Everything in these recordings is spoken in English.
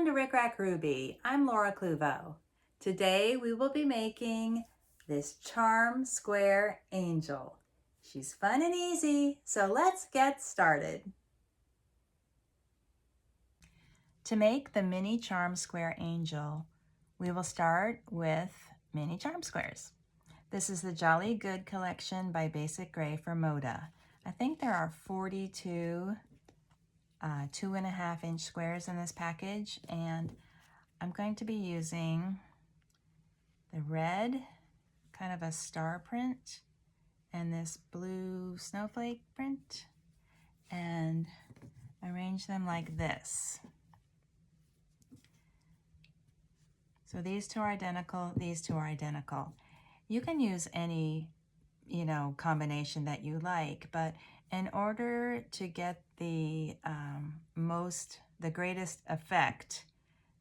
Welcome to Rick Rack Ruby. I'm Laura Cluvo. Today we will be making this charm square angel. She's fun and easy, so let's get started. To make the mini charm square angel, we will start with mini charm squares. This is the Jolly Good collection by Basicgrey for Moda. I think there are 42 2.5 inch squares in this package, and I'm going to be using the red, kind of a star print, and this blue snowflake print, and arrange them like this. So these two are identical, these two are identical. You can use any, combination that you like, but in order to get the greatest effect,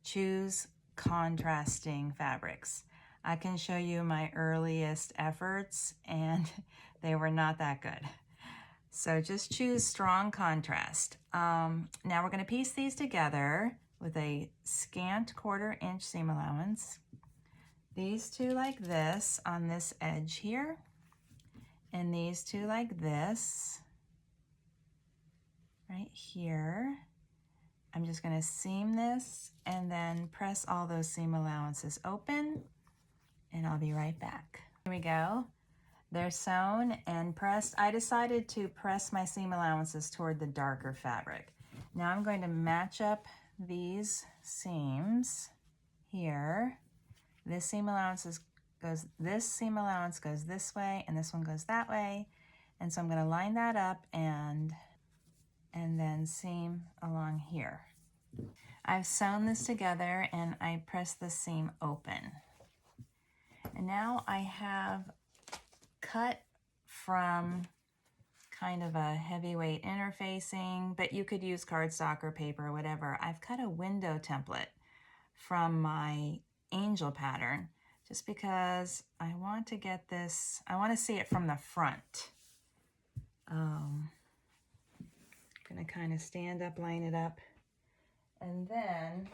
choose contrasting fabrics. I can show you my earliest efforts and they were not that good. So just choose strong contrast. Now we're going to piece these together with a scant 1/4 inch seam allowance. These two like this on this edge here, and these two like this right here. I'm just going to seam this and then press all those seam allowances open, and I'll be right back. Here we go. They're sewn and pressed. I decided to press my seam allowances toward the darker fabric. Now I'm going to match up these seams here. This seam allowance goes this way, and this one goes that way. And so I'm going to line that up and then seam along here. I've sewn this together and I press the seam open. And now I have cut from kind of a heavyweight interfacing, but you could use cardstock or paper or whatever. I've cut a window template from my angel pattern just because I want to get this, I want to see it from the front. I'm going to kind of stand up, line it up, and then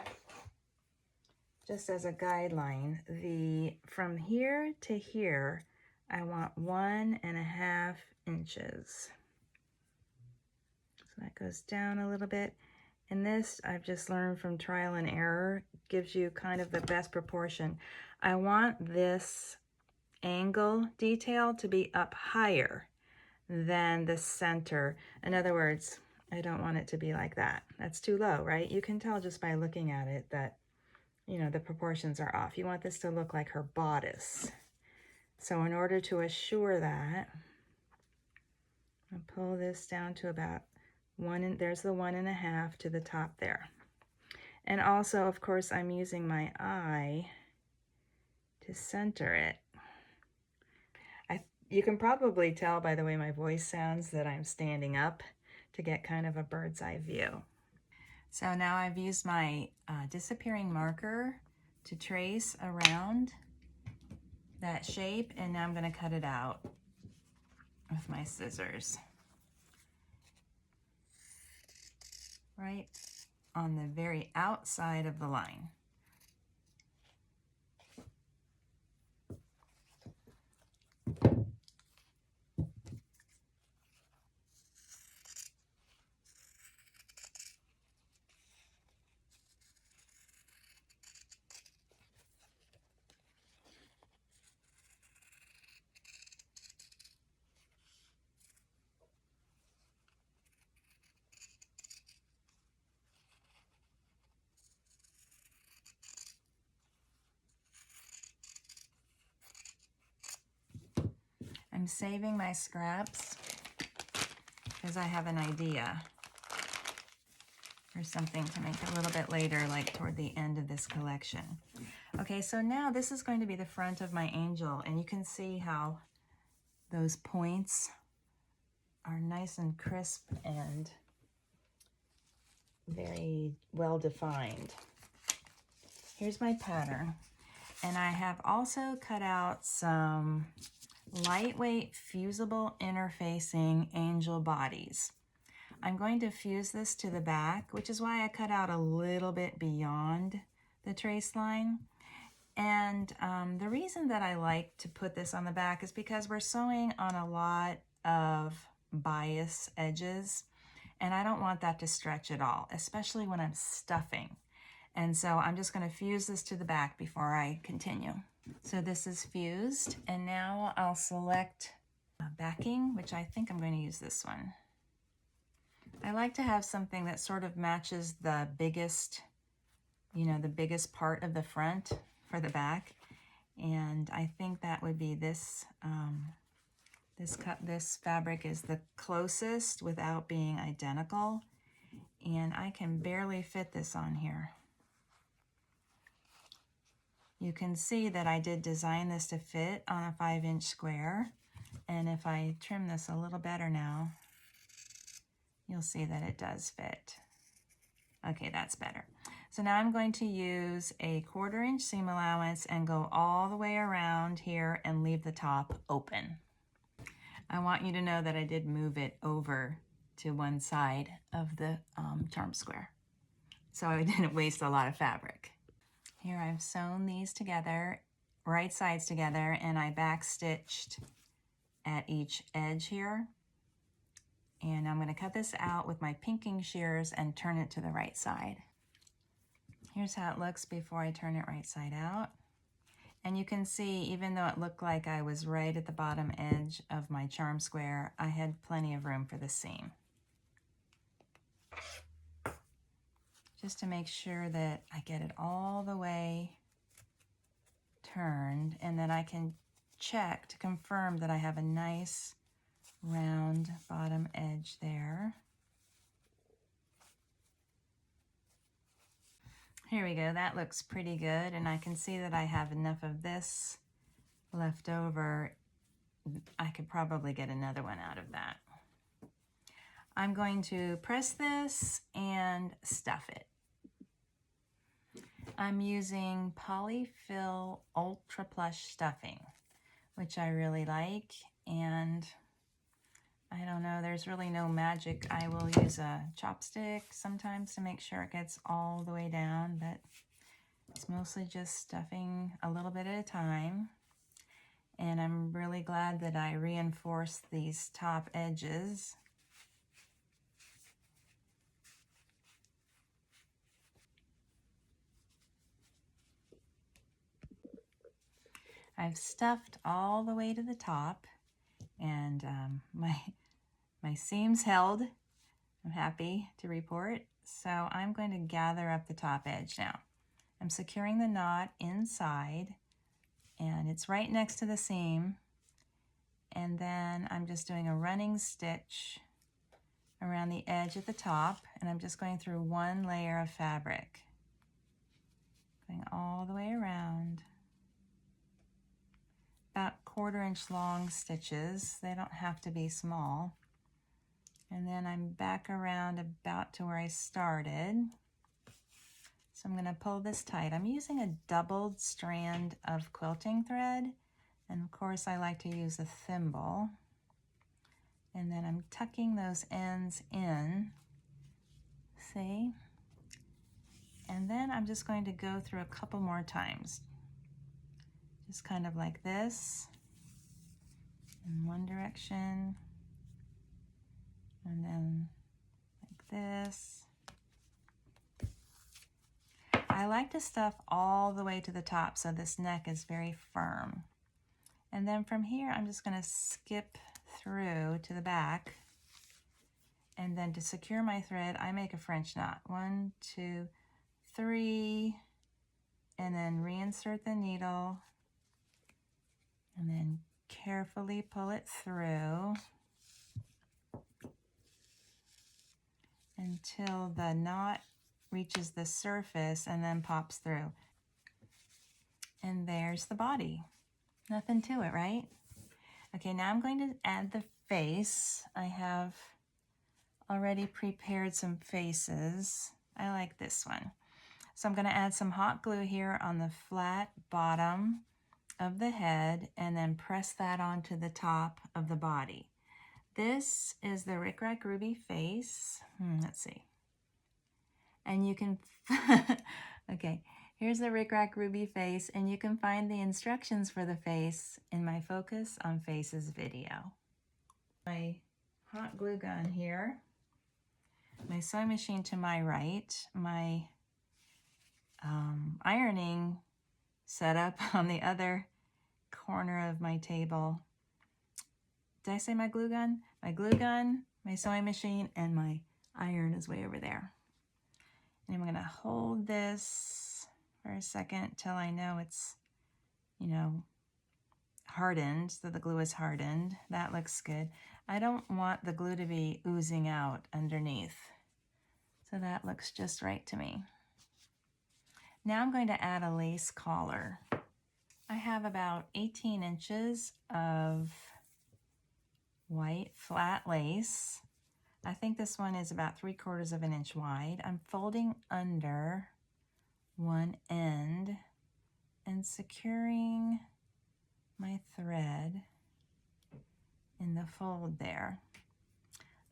just as a guideline, from here to here, I want 1.5 inches. So that goes down a little bit. And this, I've just learned from trial and error, gives you kind of the best proportion. I want this angle detail to be up higher than the center. In other words, I don't want it to be like that. That's too low, right? You can tell just by looking at it that, the proportions are off. You want this to look like her bodice. So in order to assure that, I'll pull this down to about there's the 1.5 to the top there. And also, of course, I'm using my eye to center it. You can probably tell by the way my voice sounds that I'm standing up to get kind of a bird's eye view. So now I've used my disappearing marker to trace around that shape, and now I'm going to cut it out with my scissors. Right on the very outside of the line. I'm saving my scraps because I have an idea or something to make a little bit later, like toward the end of this collection. Okay, so now this is going to be the front of my angel, and you can see how those points are nice and crisp and very well defined. Here's my pattern, and I have also cut out some lightweight fusible interfacing angel bodies. I'm going to fuse this to the back, which is why I cut out a little bit beyond the trace line. And the reason that I like to put this on the back is because we're sewing on a lot of bias edges, and I don't want that to stretch at all, especially when I'm stuffing. And so I'm just going to fuse this to the back before I continue. So this is fused, and now I'll select backing, which I think I'm going to use this one. I like to have something that sort of matches the biggest, the biggest part of the front for the back. And I think that would be this. This fabric is the closest without being identical. And I can barely fit this on here. You can see that I did design this to fit on a 5-inch square. And if I trim this a little better now, you'll see that it does fit. Okay, that's better. So now I'm going to use a 1/4 inch seam allowance and go all the way around here and leave the top open. I want you to know that I did move it over to one side of the charm square, so I didn't waste a lot of fabric. Here I've sewn these together, right sides together, and I back stitched at each edge here. And I'm going to cut this out with my pinking shears and turn it to the right side. Here's how it looks before I turn it right side out. And you can see, even though it looked like I was right at the bottom edge of my charm square, I had plenty of room for the seam. Just to make sure that I get it all the way turned, and then I can check to confirm that I have a nice round bottom edge there. Here we go, that looks pretty good, and I can see that I have enough of this left over. I could probably get another one out of that. I'm going to press this and stuff it. I'm using Polyfill Ultra Plush Stuffing, which I really like, and I don't know, there's really no magic. I will use a chopstick sometimes to make sure it gets all the way down, but it's mostly just stuffing a little bit at a time. And I'm really glad that I reinforced these top edges. I've stuffed all the way to the top, and my seams held. I'm happy to report. So I'm going to gather up the top edge now. I'm securing the knot inside, and it's right next to the seam. And then I'm just doing a running stitch around the edge at the top, and I'm just going through one layer of fabric, going all the way around. About 1/4 inch long stitches. They don't have to be small. And then I'm back around about to where I started. So I'm going to pull this tight. I'm using a doubled strand of quilting thread, and of course I like to use a thimble. And then I'm tucking those ends in, see? And then I'm just going to go through a couple more times. Just kind of like this, in one direction, and then like this. I like to stuff all the way to the top so this neck is very firm. And then from here, I'm just going to skip through to the back. And then to secure my thread, I make a French knot. 1, 2, 3, and then reinsert the needle. And then carefully pull it through until the knot reaches the surface and then pops through. And there's the body. Nothing to it, right? Okay, now I'm going to add the face. I have already prepared some faces. I like this one. So I'm going to add some hot glue here on the flat bottom of the head and then press that onto the top of the body. This is the Rick Rack Ruby face. Let's see. And you can, okay, here's the Rick Rack Ruby face, and you can find the instructions for the face in my Focus on Faces video. My hot glue gun here, my sewing machine to my right, my ironing setup on the other corner of my table. Did I say my glue gun? My glue gun, my sewing machine, and my iron is way over there. And I'm going to hold this for a second till I know it's, you know, hardened, so the glue is hardened. That looks good. I don't want the glue to be oozing out underneath. So that looks just right to me. Now I'm going to add a lace collar. I have about 18 inches of white flat lace. I think this one is about 3/4 of an inch wide. I'm folding under one end and securing my thread in the fold there.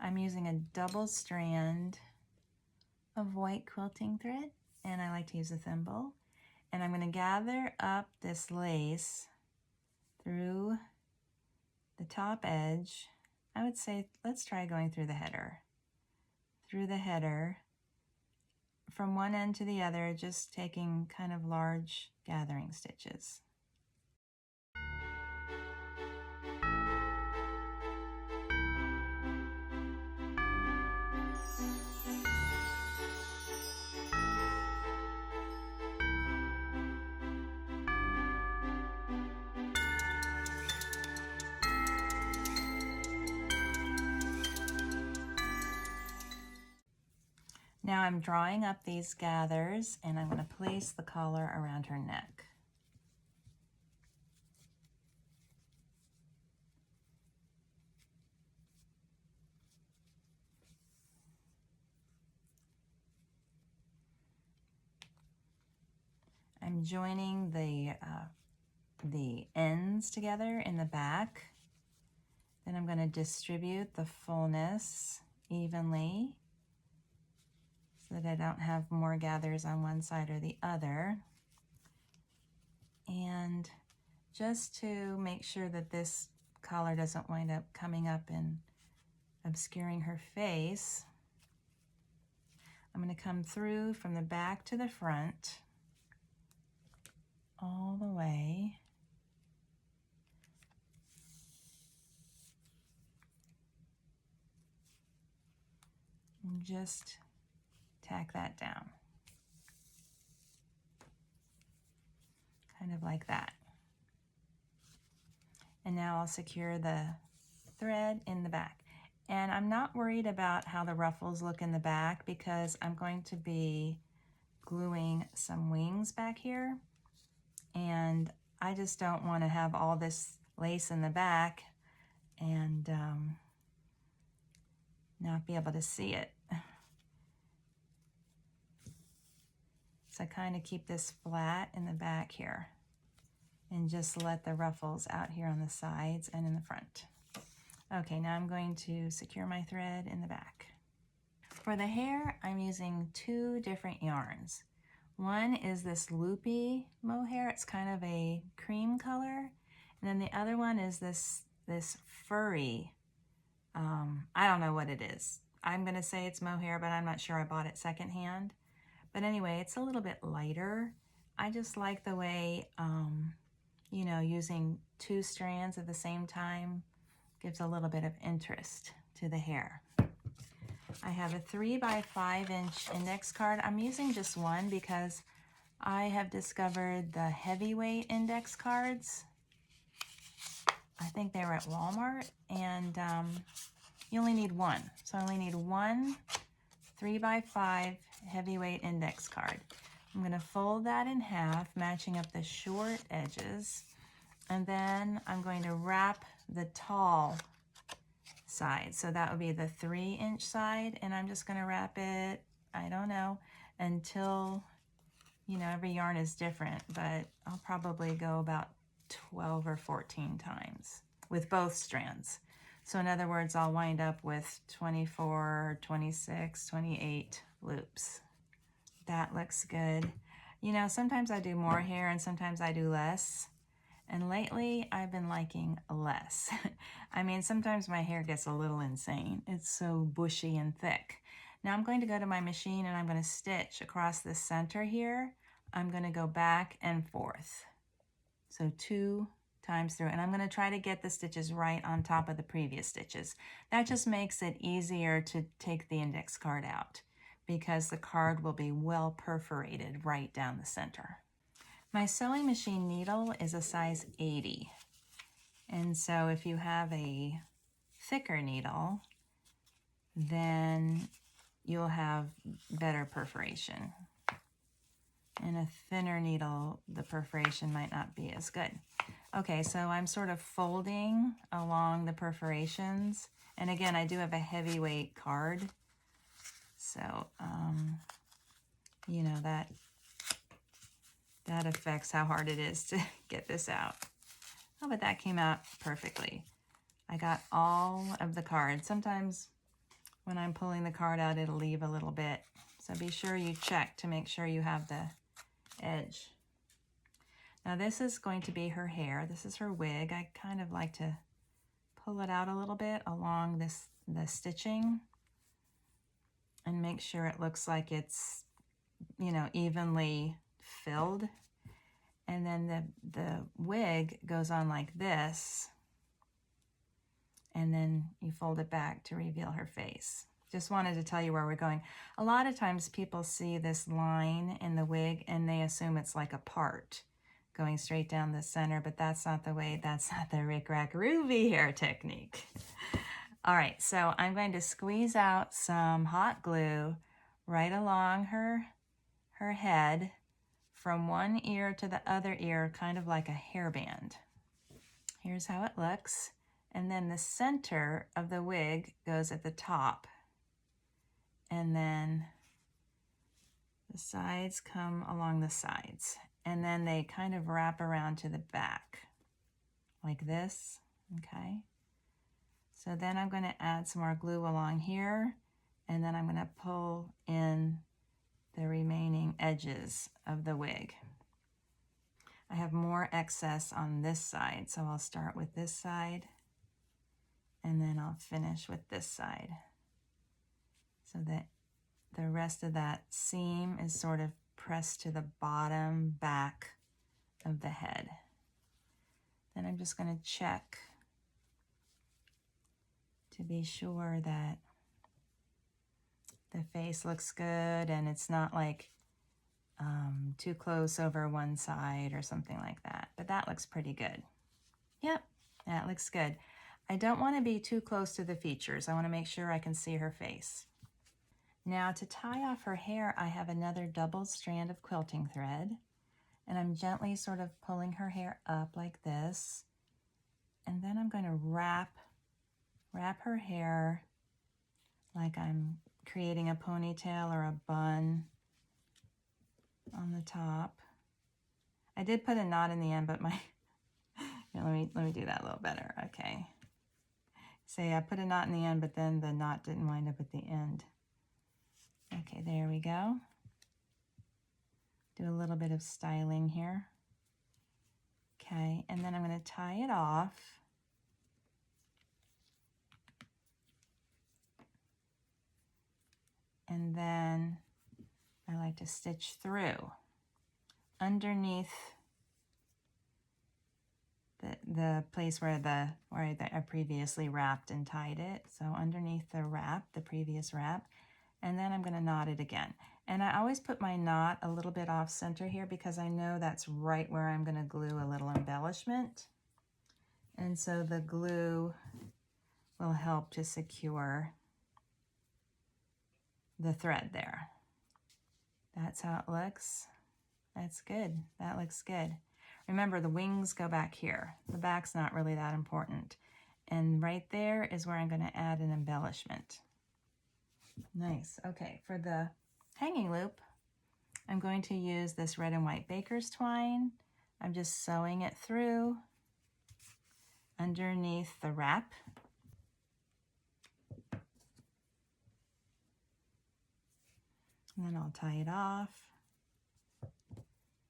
I'm using a double strand of white quilting thread, and I like to use a thimble. And I'm going to gather up this lace through the top edge. I would say let's try going through the header. Through the header, from one end to the other, just taking kind of large gathering stitches. Now I'm drawing up these gathers, and I'm going to place the collar around her neck. I'm joining the ends together in the back. Then I'm going to distribute the fullness evenly so that I don't have more gathers on one side or the other. And just to make sure that this collar doesn't wind up coming up and obscuring her face, I'm going to come through from the back to the front all the way. And just tack that down. Kind of like that. And now I'll secure the thread in the back. And I'm not worried about how the ruffles look in the back because I'm going to be gluing some wings back here. And I just don't want to have all this lace in the back and not be able to see it. So I kind of keep this flat in the back here and just let the ruffles out here on the sides and in the front. Okay, now I'm going to secure my thread in the back. For the hair, I'm using two different yarns. One is this loopy mohair. It's kind of a cream color. And then the other one is this furry, I don't know what it is. I'm going to say it's mohair, but I'm not sure. I bought it secondhand. But anyway, it's a little bit lighter. I just like the way, you know, using two strands at the same time gives a little bit of interest to the hair. I have a 3 by 5 inch index card. I'm using just one because I have discovered the heavyweight index cards. I think they were at Walmart, and you only need one. So I only need one 3 by 5 heavyweight index card. I'm going to fold that in half, matching up the short edges, and then I'm going to wrap the tall side. So that would be the 3-inch side, and I'm just going to wrap it, I don't know, until, you know, every yarn is different, but I'll probably go about 12 or 14 times with both strands. So in other words, I'll wind up with 24, 26, 28 loops. That looks good. You know, sometimes I do more hair and sometimes I do less. And lately I've been liking less. I mean, sometimes my hair gets a little insane. It's so bushy and thick. Now I'm going to go to my machine and I'm going to stitch across the center here. I'm going to go back and forth. So 2 times through, and I'm going to try to get the stitches right on top of the previous stitches. That just makes it easier to take the index card out because the card will be well perforated right down the center. My sewing machine needle is a size 80. And so if you have a thicker needle, then you'll have better perforation. And a thinner needle, the perforation might not be as good. Okay, so I'm sort of folding along the perforations. And again, I do have a heavyweight card. So, you know, that affects how hard it is to get this out. Oh, but that came out perfectly. I got all of the cards. Sometimes when I'm pulling the card out, it'll leave a little bit. So be sure you check to make sure you have the edge. Now this is going to be her hair. This is her wig. I kind of like to pull it out a little bit along the stitching and make sure it looks like it's, you know, evenly filled. And then the wig goes on like this, and then you fold it back to reveal her face. Just wanted to tell you where we're going. A lot of times people see this line in the wig and they assume it's like a part going straight down the center, but that's not the way, that's not the Rick Rack Ruby hair technique. All right, so I'm going to squeeze out some hot glue right along her head from one ear to the other ear, kind of like a hairband. Here's how it looks. And then the center of the wig goes at the top. And then the sides come along the sides. And then they kind of wrap around to the back, like this, okay? So then I'm going to add some more glue along here, and then I'm going to pull in the remaining edges of the wig. I have more excess on this side, so I'll start with this side, and then I'll finish with this side, so that the rest of that seam is sort of pressed to the bottom back of the head. Then I'm just going to check to be sure that the face looks good and it's not like too close over one side or something like that. But that looks pretty good. Yep, that looks good. I don't want to be too close to the features. I want to make sure I can see her face. Now to tie off her hair, I have another double strand of quilting thread, and I'm gently sort of pulling her hair up like this. And then I'm going to wrap her hair like I'm creating a ponytail or a bun on the top. I did put a knot in the end, but my let me do that a little better. Okay. Say I put a knot in the end, but then the knot didn't wind up at the end. Okay, there we go. Do a little bit of styling here. Okay, and then I'm going to tie it off. And then I like to stitch through underneath the place where I previously wrapped and tied it. So underneath the wrap, the previous wrap, and then I'm going to knot it again. And I always put my knot a little bit off center here because I know that's right where I'm going to glue a little embellishment. And so the glue will help to secure the thread there. That's how it looks. That's good. That looks good. Remember, the wings go back here. The back's not really that important. And right there is where I'm going to add an embellishment. Nice. Okay, for the hanging loop, I'm going to use this red and white baker's twine. I'm just sewing it through underneath the wrap. And then I'll tie it off.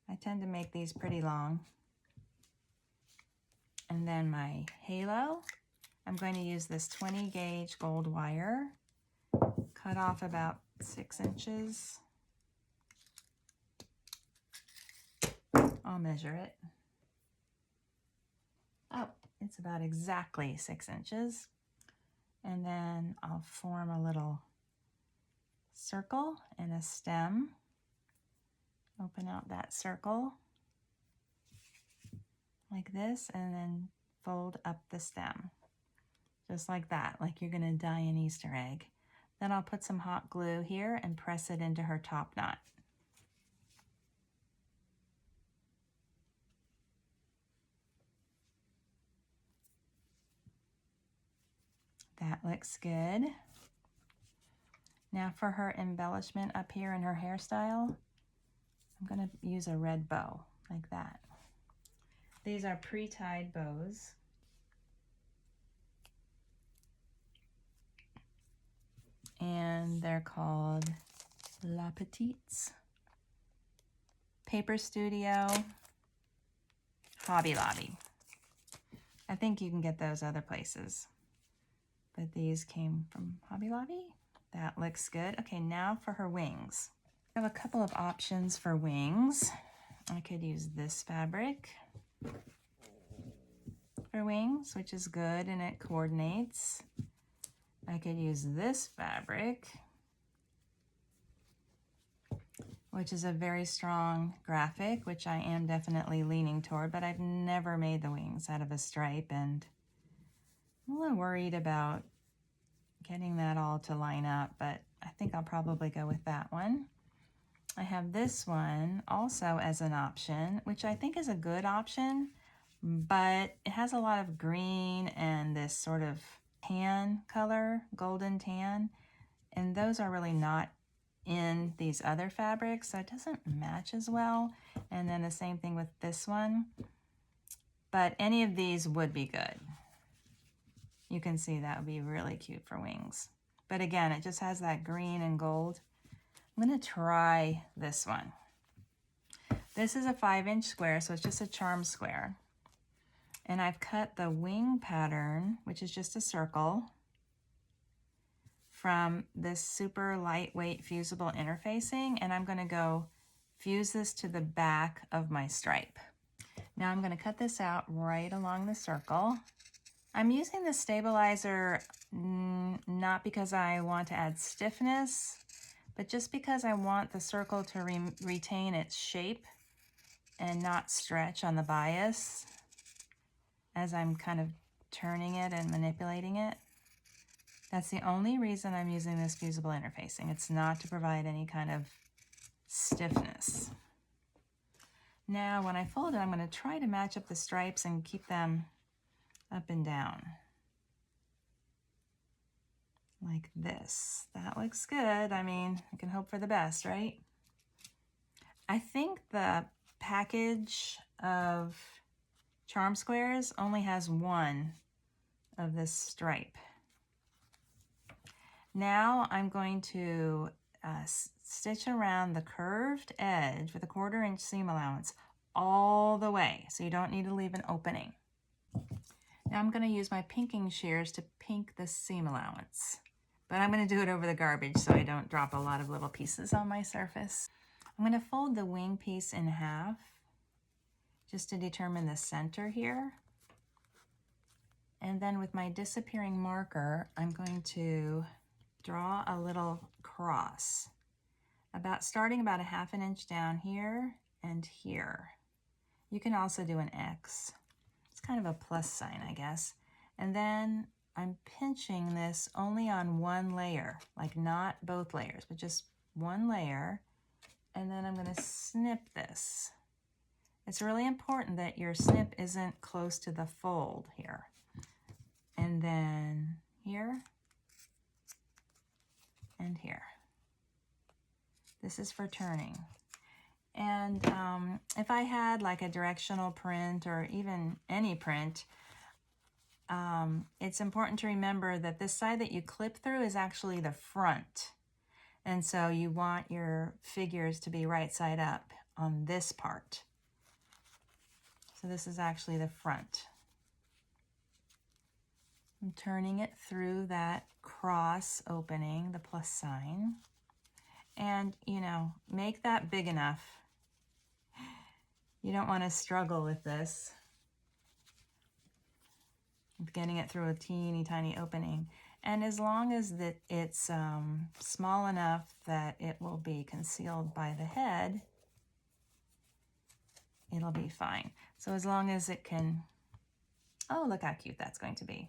I tend to make these pretty long. And then my halo, I'm going to use this 20 gauge gold wire, cut off about 6 inches. I'll measure it. Oh, it's about exactly 6 inches. And then I'll form a little circle and a stem. Open out that circle like this, and then fold up the stem. Just like that, like you're gonna dye an Easter egg. Then I'll put some hot glue here and press it into her top knot. That looks good. Now for her embellishment up here in her hairstyle, I'm gonna use a red bow, like that. These are pre-tied bows. And they're called La Petites. Paper Studio, Hobby Lobby. I think you can get those other places, but these came from Hobby Lobby. That looks good. Okay, now for her wings. I have a couple of options for wings. I could use this fabric for wings, which is good and it coordinates. I could use this fabric, which is a very strong graphic, which I am definitely leaning toward, but I've never made the wings out of a stripe, and I'm a little worried about getting that all to line up, but I think I'll probably go with that one. I have this one also as an option, which I think is a good option, but it has a lot of green and this sort of tan color, golden tan, and those are really not in these other fabrics, so it doesn't match as well. And then the same thing with this one, but any of these would be good. You can see that would be really cute for wings. But again, it just has that green and gold. I'm gonna try this one. This is a 5-inch square, so it's just a charm square. And I've cut the wing pattern, which is just a circle, from this super lightweight fusible interfacing, and I'm gonna go fuse this to the back of my stripe. Now I'm gonna cut this out right along the circle. I'm using the stabilizer not because I want to add stiffness, but just because I want the circle to retain its shape and not stretch on the bias as I'm kind of turning it and manipulating it. That's the only reason I'm using this fusible interfacing. It's not to provide any kind of stiffness. Now when I fold it, I'm going to try to match up the stripes and keep them up and down. Like this. That looks good. I mean, I can hope for the best, right? I think the package of charm squares only has one of this stripe. Now I'm going to stitch around the curved edge with a 1/4 inch seam allowance all the way, so you don't need to leave an opening. Now I'm going to use my pinking shears to pink the seam allowance, but I'm going to do it over the garbage so I don't drop a lot of little pieces on my surface. I'm going to fold the wing piece in half just to determine the center here. And then with my disappearing marker, I'm going to draw a little cross, starting about 1/2 inch down here and here. You can also do an X. It's kind of a plus sign, I guess. And then I'm pinching this only on one layer, like not both layers, but just one layer. And then I'm going to snip this. It's really important that your snip isn't close to the fold here. And then here and here. This is for turning. And if I had like a directional print or even any print, it's important to remember that this side that you clip through is actually the front. And so you want your figures to be right side up on this part. So this is actually the front. I'm turning it through that cross opening, the plus sign. And, you know, make that big enough. You don't want to struggle with this, with getting it through a teeny tiny opening. And as long as that it's small enough that it will be concealed by the head, it'll be fine. So as long as it can, oh, look how cute that's going to be.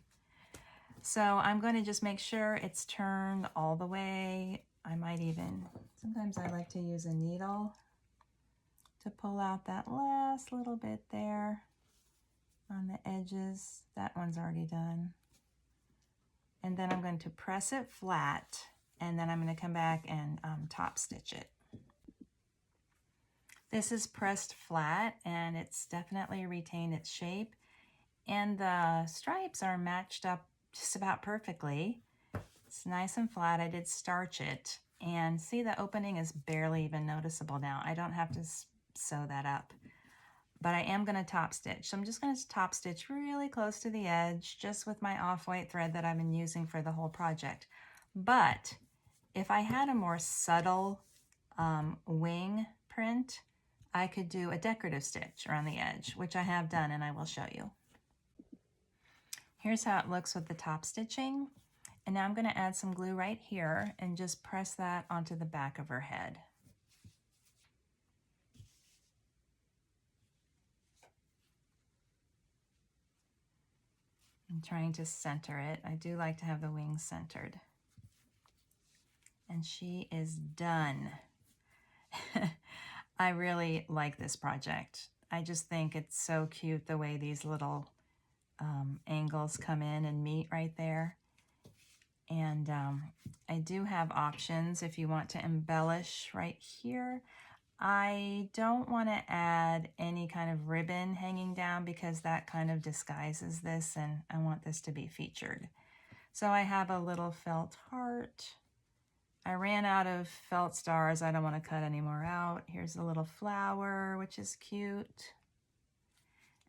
So I'm going to just make sure it's turned all the way. I might even, sometimes I like to use a needle to pull out that last little bit there on the edges. That one's already done. And then I'm going to press it flat, and then I'm going to come back and top stitch it. This is pressed flat, and it's definitely retained its shape. And the stripes are matched up just about perfectly. It's nice and flat. I did starch it. And see, the opening is barely even noticeable now. I don't have to sew that up. But I am going to top stitch. So I'm just going to top stitch really close to the edge, just with my off-white thread that I've been using for the whole project. But if I had a more subtle wing print, I could do a decorative stitch around the edge, which I have done, and I will show you. Here's how it looks with the top stitching. And now I'm going to add some glue right here and just press that onto the back of her head. I'm trying to center it. I do like to have the wings centered. And she is done. I really like this project. I just think it's so cute the way these little angles come in and meet right there. And I do have options if you want to embellish right here. I don't want to add any kind of ribbon hanging down because that kind of disguises this, and I want this to be featured. So I have a little felt heart. I ran out of felt stars. I don't want to cut any more out. Here's a little flower, which is cute.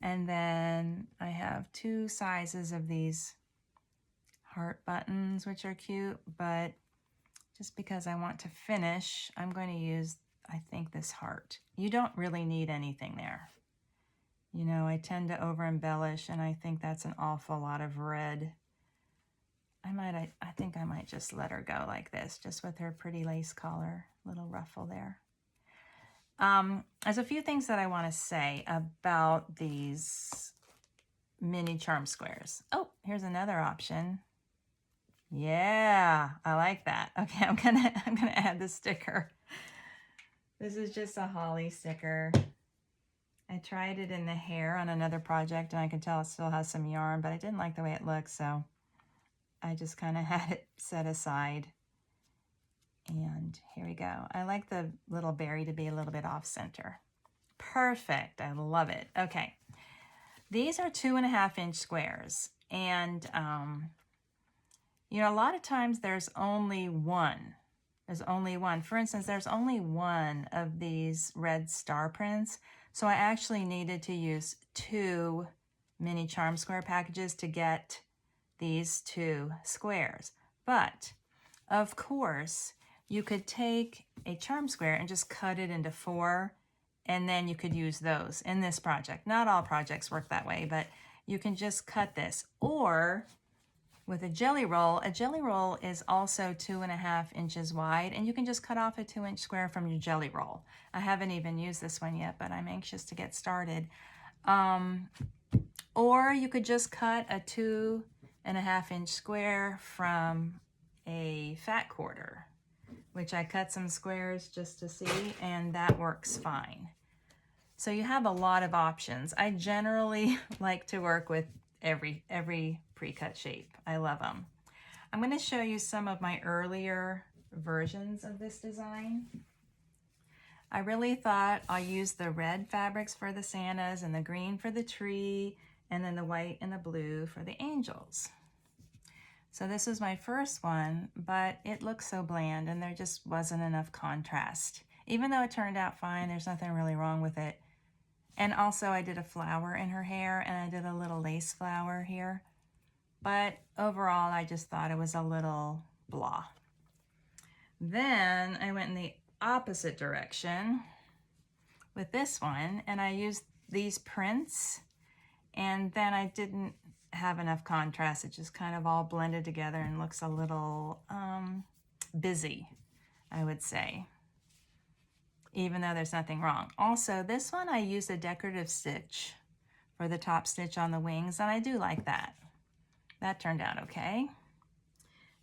And then I have 2 sizes of these heart buttons, which are cute, but just because I want to finish, I'm going to use, I think, this heart. You don't really need anything there. You know, I tend to over embellish, and I think that's an awful lot of red. I think I might just let her go like this, just with her pretty lace collar, little ruffle there. There's a few things that I want to say about these mini charm squares. Oh, here's another option. Yeah, I like that. Okay, I'm gonna add the sticker. This is just a holly sticker. I tried it in the hair on another project, and I can tell it still has some yarn, but I didn't like the way it looked, so I just kind of had it set aside. And here we go. I like the little berry to be a little bit off center. Perfect. I love it. Okay. These are 2.5-inch squares, and you know, a lot of times there's only one. There's only one. For instance, there's only one of these red star prints. So I actually needed to use 2 mini charm square packages to get these 2 squares. But of course, you could take a charm square and just cut it into 4, and then you could use those in this project. Not all projects work that way, but you can just cut this. Or with a jelly roll is also 2.5 inches wide, and you can just cut off a 2-inch square from your jelly roll. I haven't even used this one yet, but I'm anxious to get started. Or you could just cut a 2.5-inch square from a fat quarter, which I cut some squares just to see, and that works fine. So you have a lot of options. I generally like to work with every pre-cut shape. I love them. I'm going to show you some of my earlier versions of this design. I really thought I'll use the red fabrics for the Santas and the green for the tree, and then the white and the blue for the angels. So this was my first one, but it looked so bland and there just wasn't enough contrast. Even though it turned out fine, there's nothing really wrong with it. And also I did a flower in her hair and I did a little lace flower here. But overall, I just thought it was a little blah. Then I went in the opposite direction with this one and I used these prints, and then I didn't have enough contrast. It just kind of all blended together and looks a little busy, I would say, even though there's nothing wrong. Also, this one I used a decorative stitch for the top stitch on the wings, and I do like that. That turned out okay.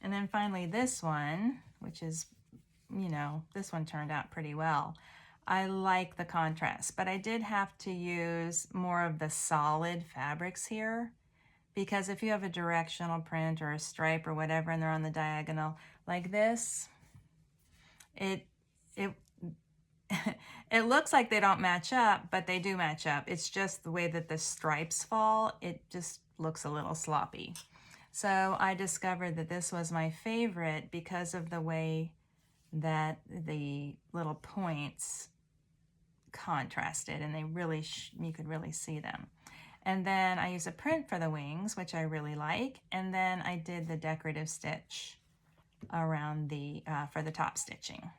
And then finally this one, which is, you know, this one turned out pretty well. I like the contrast, but I did have to use more of the solid fabrics here, because if you have a directional print or a stripe or whatever and they're on the diagonal like this, it it looks like they don't match up, but they do match up. It's just the way that the stripes fall, it just looks a little sloppy. So I discovered that this was my favorite because of the way that the little points contrasted, and they really, you could really see them. And then I used a print for the wings, which I really like. And then I did the decorative stitch around the, for the top stitching.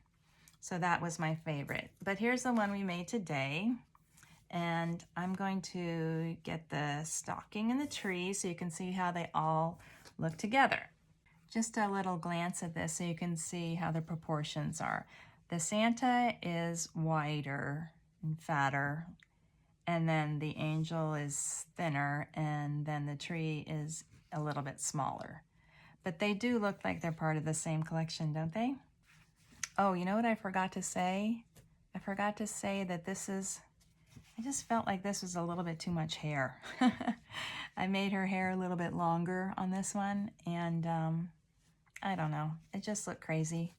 So that was my favorite. But here's the one we made today. And I'm going to get the stocking and the tree so you can see how they all look together. Just a little glance at this so you can see how the proportions are. The Santa is wider and fatter, and then the angel is thinner, and then the tree is a little bit smaller. But they do look like they're part of the same collection, don't they? Oh, you know what I forgot to say? I forgot to say that this is, I just felt like this was a little bit too much hair. I made her hair a little bit longer on this one, and I don't know, it just looked crazy.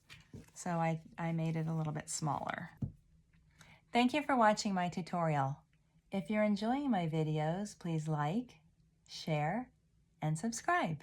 So I made it a little bit smaller. Thank you for watching my tutorial. If you're enjoying my videos, please like, share, and subscribe.